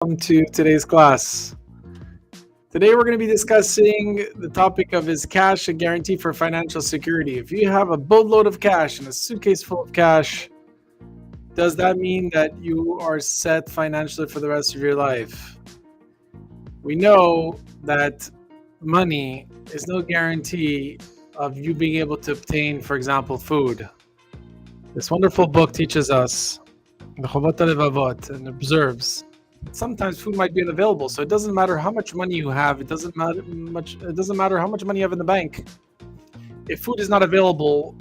Welcome to today's class. Today we're going to be discussing the topic of is cash a guarantee for financial security? If you have a boatload of cash and a suitcase full of cash, does that mean that you are set financially for the rest of your life? We know that money is no guarantee of you being able to obtain, for example, food. This wonderful book teaches us the Chovot HaLevavot and observes sometimes food might be unavailable, so it doesn't matter how much money you have. It doesn't matter how much money you have in the bank. If food is not available,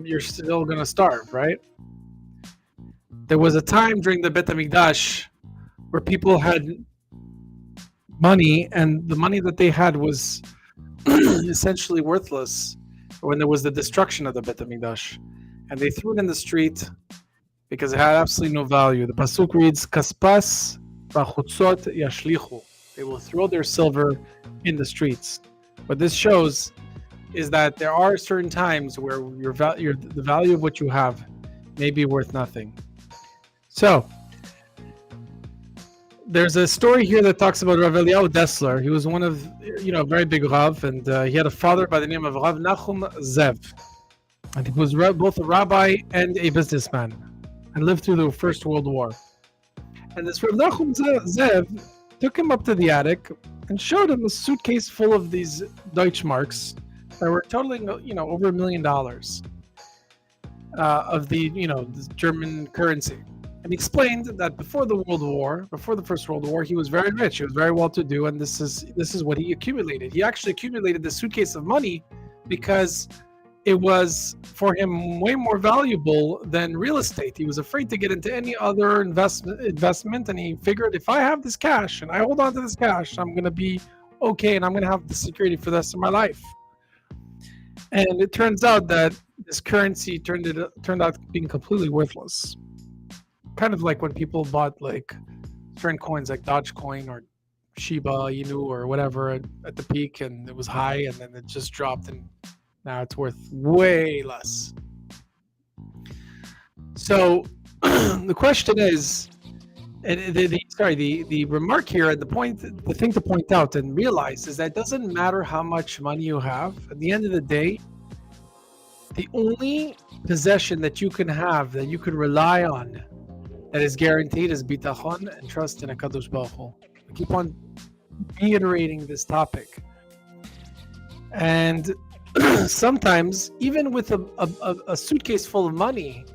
you're still gonna starve, right? There was a time during the Bet HaMikdash where people had money, and the money that they had was essentially worthless when there was the destruction of the Bet HaMikdash, and they threw it in the street because it had absolutely no value. The pasuk reads, "Kaspas b'chutzot yashlichu." They will throw their silver in the streets. What this shows is that there are certain times where the value of what you have may be worth nothing. So there's a story here that talks about Rav Eliyahu Dessler. He was one of, a very big Rav, and he had a father by the name of Rav Nachum Zev. And he was both a rabbi and a businessman, and lived through the First World War. And this Rav Nachum Zev took him up to the attic and showed him a suitcase full of these Deutschmarks that were totaling, over $1 million of the German currency. And he explained that before the First World War, he was very rich. He was very well-to-do, and this is what he accumulated. He actually accumulated this suitcase of money because it was for him way more valuable than real estate. He was afraid to get into any other investment, and he figured, if I have this cash and I hold on to this cash, I'm going to be okay, and I'm going to have the security for the rest of my life. And it turns out that this currency turned out being completely worthless. Kind of like when people bought like certain coins like Dogecoin or Shiba Inu or whatever at the peak, and it was high, and then it just dropped, and now it's worth way less. So the question is, and the remark here, and the thing to point out and realize is that it doesn't matter how much money you have. At the end of the day, the only possession that you can have, that you can rely on, that is guaranteed, is Bitachon, and trust in HaKadosh Baruch Hu. I keep on reiterating this topic. And sometimes, even with a suitcase full of money,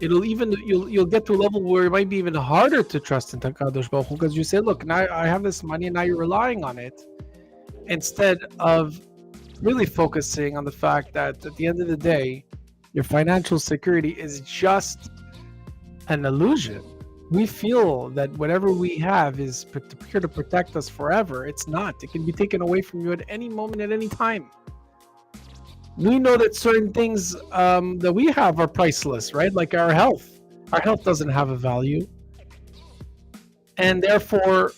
you'll get to a level where it might be even harder to trust in HaKadosh Baruch Hu, because you say, look, now I have this money, and now you're relying on it, instead of really focusing on the fact that at the end of the day, your financial security is just an illusion. We feel that whatever we have is here to protect us forever. It's not. It can be taken away from you at any moment, at any time. We know that certain things that we have are priceless, right? Like our health. Our health doesn't have a value. And therefore,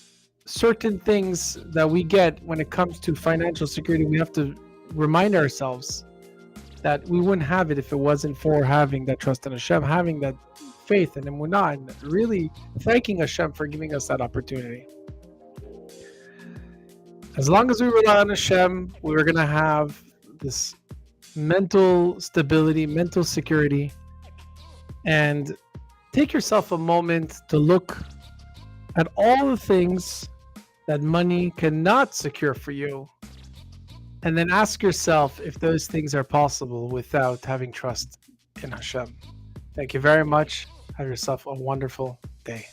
certain things that we get when it comes to financial security, we have to remind ourselves that we wouldn't have it if it wasn't for having that trust in Hashem, having that faith and emunah, and really thanking Hashem for giving us that opportunity. As long as we rely on Hashem, we're going to have this mental stability, mental security. And take yourself a moment to look at all the things that money cannot secure for you, and then ask yourself if those things are possible without having trust in Hashem. Thank you very much. Have yourself a wonderful day.